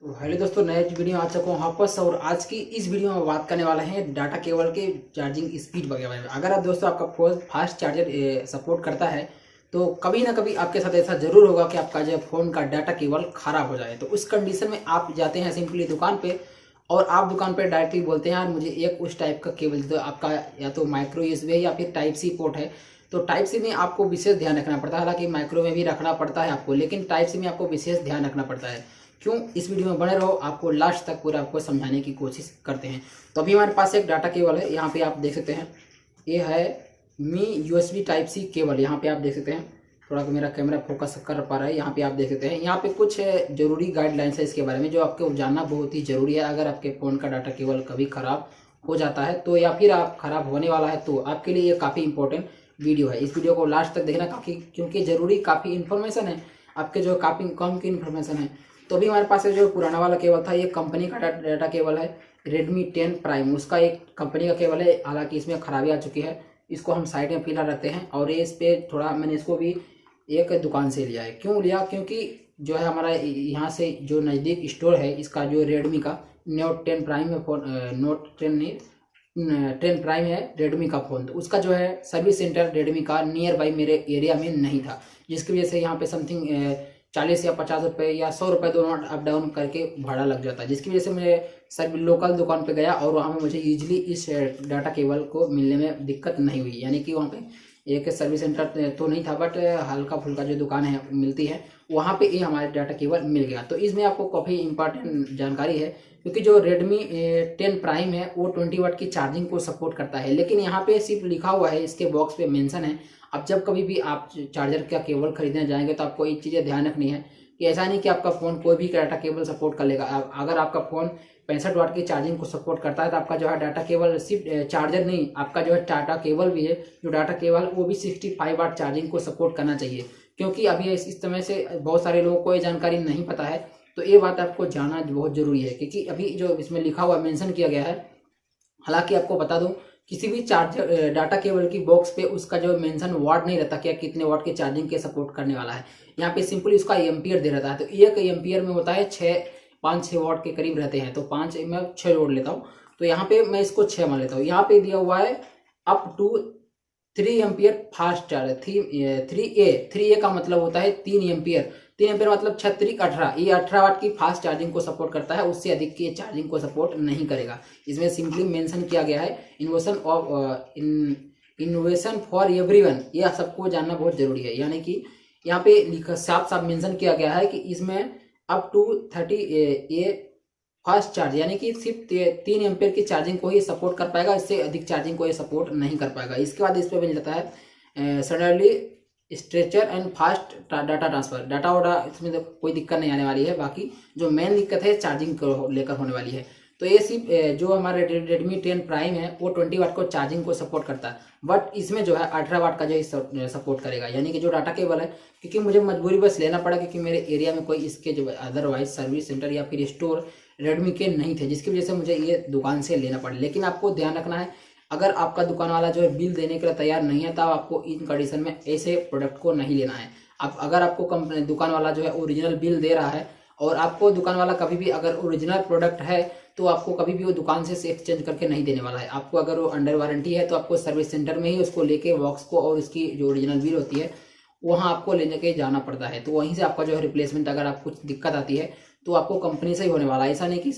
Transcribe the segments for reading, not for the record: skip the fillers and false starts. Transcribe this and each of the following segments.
तो हेलो दोस्तों, नए वीडियो आ चुका हूँ वापस। और आज की इस वीडियो में बात करने वाले हैं डाटा केबल के चार्जिंग स्पीड वगैरह में। अगर आप दोस्तों आपका फ़ोन फास्ट चार्जर सपोर्ट करता है तो कभी ना कभी आपके साथ ऐसा ज़रूर होगा कि आपका जो फ़ोन का डाटा केबल ख़राब हो जाए। तो उस कंडीशन में आप जाते हैं सिंपली दुकान पे और आप दुकान पे डायरेक्टली बोलते हैं यार मुझे एक उस टाइप का केबल दो। आपका या तो माइक्रो यूएसबी है या फिर टाइप सी पोर्ट है। तो टाइप सी में आपको विशेष ध्यान रखना पड़ता है, हालांकि माइक्रो में भी रखना पड़ता है आपको, लेकिन टाइप सी में आपको विशेष ध्यान रखना पड़ता है। क्यों? इस वीडियो में बने रहो, आपको लास्ट तक पूरा आपको समझाने की कोशिश करते हैं। तो अभी हमारे पास एक डाटा केबल है, यहाँ पे आप देख सकते हैं। ये है मी यूएसबी टाइप सी केबल। यहाँ पे आप देख सकते हैं, थोड़ा मेरा कैमरा फोकस कर पा रहा है। यहाँ पे आप देख सकते हैं, यहाँ पे कुछ जरूरी गाइडलाइंस है इसके बारे में जो आपको जानना बहुत ही जरूरी है। अगर आपके फ़ोन का डाटा केबल कभी ख़राब हो जाता है तो, या फिर आप ख़राब होने वाला है तो आपके लिए ये काफ़ी इंपॉर्टेंट वीडियो है। इस वीडियो को लास्ट तक देखना काफ़ी, क्योंकि ज़रूरी काफ़ी इन्फॉर्मेशन है आपके, जो काफ़ी कम की इन्फॉर्मेशन है। तो अभी हमारे पास जो पुराना वाला केबल था, ये कंपनी का डाटा केबल है, Redmi 10 प्राइम, उसका एक कंपनी का केबल है। हालांकि इसमें खराबी आ चुकी है, इसको हम साइड में फिलहाल रखते हैं। और ये इस पर थोड़ा मैंने इसको भी एक दुकान से लिया है। क्यों लिया? क्योंकि जो है हमारा यहाँ से जो नज़दीक स्टोर है इसका, जो Redmi का Note 10 प्राइम है फ़ोन, Note 10 नहीं 10 प्राइम है Redmi का फ़ोन। तो उसका जो है सर्विस सेंटर Redmi का नियर बाई मेरे एरिया में नहीं था, जिसकी वजह से यहाँ पे समथिंग 40 या 50 रुपये या 100 रुपये दोनों अप डाउन करके भाड़ा लग जाता है, जिसकी वजह से मैं सर लोकल दुकान पे गया और वहाँ में मुझे ईजिली इस डाटा केबल को मिलने में दिक्कत नहीं हुई। यानी कि वहाँ पे एक सर्विस सेंटर तो नहीं था, बट हल्का फुल्का जो दुकान है मिलती है, वहाँ पे ये हमारे डाटा केबल मिल गया। तो इसमें आपको काफ़ी इंपॉर्टेंट जानकारी है, क्योंकि जो Redmi 10 प्राइम है वो 20 वाट की चार्जिंग को सपोर्ट करता है। लेकिन यहाँ पे सिर्फ लिखा हुआ है, इसके बॉक्स पे मेंशन है। अब जब कभी भी आप चार्जर का केबल खरीदने जाएंगे तो आपको एक चीज़ें ध्यान रखनी है कि ऐसा नहीं कि आपका फ़ोन कोई भी डाटा केबल सपोर्ट कर लेगा। अगर आपका फ़ोन 65 वाट की चार्जिंग को सपोर्ट करता है तो आपका जो है डाटा केबल सिर्फ चार्जर नहीं, आपका जो है डाटा केबल भी है, जो डाटा केबल वो भी 65 वाट चार्जिंग को सपोर्ट करना चाहिए। क्योंकि अभी इस समय से बहुत सारे लोगों को ये जानकारी नहीं पता है, तो ये बात आपको जानना बहुत ज़रूरी है। क्योंकि अभी जो इसमें लिखा हुआ मेंशन किया गया है, हालांकि आपको बता दूं किसी भी चार्जर डाटा केबल की बॉक्स पे उसका जो मेंशन वाट नहीं रहता क्या कितने वाट के चार्जिंग के सपोर्ट करने वाला है। यहाँ पे सिंपली उसका एम्पियर दे रहता है। तो एक एम्पियर में होता है 5-6 वाट के करीब रहते हैं। तो 5 मैं 6 जोड़ लेता हूँ, तो यहाँ पे मैं इसको 6 मान लेता हूँ। यहाँ पे दिया हुआ है up to 3 ampere fast charger. 3A का मतलब होता है 3 एम्पियर। 3 एम्पियर मतलब 6×3 = 18। ये 18 वाट की फास्ट चार्जिंग को सपोर्ट करता है, उससे अधिक की चार्जिंग को सपोर्ट नहीं करेगा। इसमें सिंपली मेंशन किया गया है इनोवेशन फॉर एवरीवन, यह सबको जानना बहुत जरूरी है। यानी कि यहाँ पे लिखा साफ साफ मेंशन किया गया है कि इसमें up to 30A fast charge, यानी कि सिर्फ 3 एम्पियर की चार्जिंग को ही सपोर्ट कर पाएगा, इससे अधिक चार्जिंग को ये सपोर्ट नहीं कर पाएगा। इसके बाद इस पर मिल जाता है suddenly stretcher and fast data transfer. Data वाटा इसमें तो कोई दिक्कत नहीं आने वाली है, बाकी जो मेन दिक्कत है चार्जिंग को लेकर होने वाली है। तो ये सिर्फ जो हमारे Redmi 10 प्राइम है वो 20 वाट को चार्जिंग को सपोर्ट करता है, बट इसमें जो है 18 वाट का जो सपोर्ट करेगा। यानी कि जो डाटा केबल है, क्योंकि मुझे मजबूरी बस लेना पड़ा, क्योंकि मेरे एरिया में कोई इसके जो अदरवाइज सर्विस सेंटर या फिर स्टोर Redmi के नहीं थे, जिसकी वजह से मुझे ये दुकान से लेना पड़ा। लेकिन आपको ध्यान रखना है, अगर आपका दुकान वाला जो है बिल देने के लिए तैयार नहीं है, तब आपको इन कंडीशन में ऐसे प्रोडक्ट को नहीं लेना है। अगर आपको कंपनी दुकान वाला जो है ओरिजिनल बिल दे रहा है, और आपको दुकान वाला कभी भी अगर ओरिजिनल प्रोडक्ट है तो आपको कभी भी वो दुकान से एक्सचेंज करके नहीं देने वाला है। आपको अगर वो अंडर वारंटी है तो आपको सर्विस सेंटर में ही उसको लेके बॉक्स को और उसकी जो ओरिजिनल बिल होती है वहाँ आपको लेने के जाना पड़ता है। तो वहीं से आपका जो है रिप्लेसमेंट, अगर आप कुछ दिक्कत आती है तो आपको कंपनी से ही होने वाला है। ऐसा नहीं कि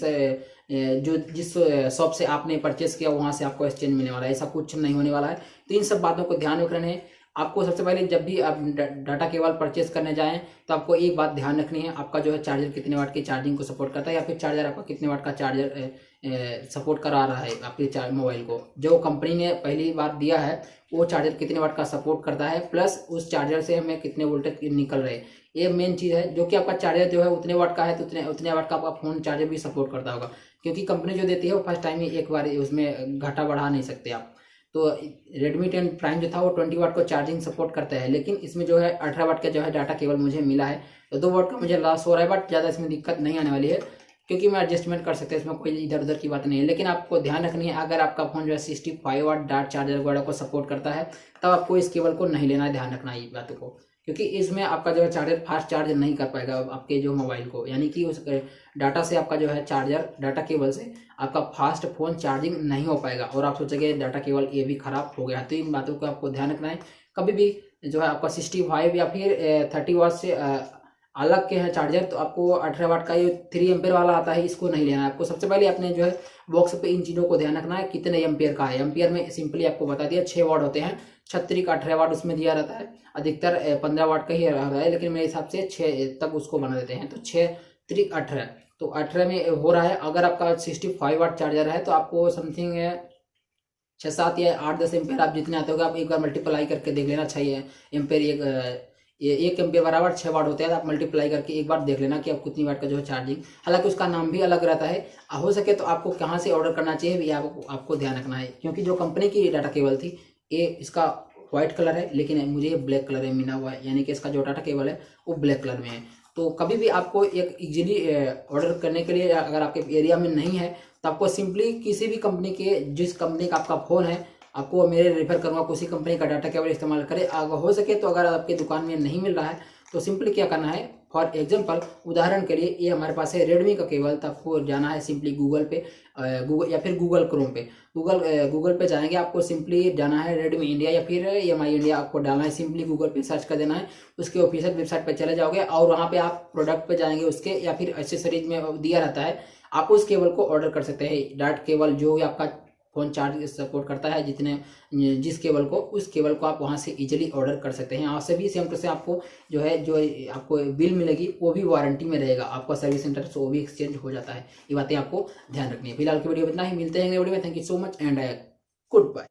जो जिस शॉप से आपने परचेस किया वहाँ से आपको एक्सचेंज मिलने वाला है, ऐसा कुछ नहीं होने वाला है। तो इन सब बातों को ध्यान रखना है आपको। सबसे पहले जब भी आप डाटा केबल परचेस करने जाएं तो आपको एक बात ध्यान रखनी है, आपका जो है चार्जर कितने वाट की चार्जिंग को सपोर्ट करता है, या फिर चार्जर आपका कितने वाट का चार्जर सपोर्ट करा रहा है आपके मोबाइल को। जो कंपनी ने पहली बार दिया है वो चार्जर कितने वाट का सपोर्ट करता है, प्लस उस चार्जर से हमें कितने वोल्टेज निकल रहे हैं, ये मेन चीज़ है। जो कि आपका चार्जर जो है उतने वाट का है तो उतने वाट का आपका फ़ोन चार्जर भी सपोर्ट करता होगा, क्योंकि कंपनी जो देती है वो फर्स्ट टाइम ही एक बार उसमें घटा बढ़ा नहीं सकते आप। तो Redmi 10 प्राइम जो था वो 20 वाट को चार्जिंग सपोर्ट करता है, लेकिन इसमें जो है 18 वाट का जो है डाटा केबल मुझे मिला है। तो 2 वाट का मुझे लॉस हो रहा है, बट ज़्यादा इसमें दिक्कत नहीं आने वाली है, क्योंकि मैं एडजस्टमेंट कर सकते हैं, इसमें कोई इधर उधर की बात नहीं है। लेकिन आपको ध्यान रखनी है, अगर आपका फ़ोन जो है 65 वाट डाट चार्जर वगैरह को सपोर्ट करता है तब आपको इस केबल को नहीं लेना है, ध्यान रखना है ये बातों को। क्योंकि इसमें आपका जो है चार्जर फास्ट चार्ज नहीं कर पाएगा आपके जो मोबाइल को, यानी कि उस डाटा से आपका जो है चार्जर डाटा केबल से आपका फास्ट फ़ोन चार्जिंग नहीं हो पाएगा और आप सोचेंगे डाटा केबल ये भी ख़राब हो गया। तो इन बातों को आपको ध्यान रखना है। कभी भी जो है आपका 65 या फिर 30 वाट से अलग के हैं चार्जर, तो आपको 18 वाट का ये 3 एम्पेयर वाला आता है, इसको नहीं लेना है। आपको सबसे पहले अपने जो है बॉक्स पे इन चीज़ों को ध्यान रखना है कितने एम्पेयर का है। एम्पेयर में सिंपली आपको बता दिया 6 वाट होते हैं, 36 का 18 वाट उसमें दिया रहता है, अधिकतर 15 वाट का ही रहता है, लेकिन मेरे हिसाब से 6 तक उसको बना देते हैं। तो 6 3 18, तो 18 में हो रहा है। अगर आपका 65 वाट चार्जर है तो आपको समथिंग 6-7 या 8-10 एम्पेयर आप जितने आते होगा, आप एक बार मल्टीप्लाई करके देख लेना चाहिए। एम्पेयर एक एम्पेयर बराबर 6 वाट होते हैं, तो आप मल्टीप्लाई करके एक बार देख लेना कि आप कितनी वाट का जो है चार्जिंग, हालांकि उसका नाम भी अलग रहता है। हो सके तो आपको कहाँ से ऑर्डर करना चाहिए ये आपको ध्यान रखना है, क्योंकि जो कंपनी की डाटा केबल थी ये इसका व्हाइट कलर है, लेकिन मुझे ये ब्लैक कलर में मिला हुआ है, यानी कि इसका जो डाटा केबल है वो ब्लैक कलर में है। तो कभी भी आपको एक इजीली ऑर्डर करने के लिए अगर आपके एरिया में नहीं है तो आपको सिंपली किसी भी कंपनी के, जिस कंपनी का आपका फ़ोन है, आपको मेरे रेफर करूँगा उसी कंपनी का डाटा केबल इस्तेमाल करें। अगर हो सके तो अगर आपकी दुकान में नहीं मिल रहा है तो सिंपली क्या करना है, फॉर एग्जांपल उदाहरण के लिए ये हमारे पास है रेडमी का केबल, तो आपको जाना है सिंपली गूगल पे, गूगल या फिर गूगल क्रोम पे, गूगल पे जाएंगे, आपको सिंपली जाना है रेडमी इंडिया या फिर EMI इंडिया, आपको डालना है, सिंपली गूगल पे सर्च कर देना है, उसके ऑफिशियल वेबसाइट पे चले जाओगे और वहाँ पे आप प्रोडक्ट पे जाएंगे उसके, या फिर एक्सेसरीज में दिया रहता है, आप उस केबल को ऑर्डर कर सकते हैं। डाटा केबल जो भी आपका फ़ोन चार्ज सपोर्ट करता है, जिस केबल को, उस केबल को आप वहां से इजीली ऑर्डर कर सकते हैं। यहाँ से भी सेम टू सेम आपको जो आपको बिल मिलेगी वो भी वारंटी में रहेगा, आपका सर्विस सेंटर से वो भी एक्सचेंज हो जाता है। ये बातें आपको ध्यान रखनी है। फिलहाल की वीडियो में इतना ही, मिलते हैं अगले वीडियो में। Thank you so much and good bye.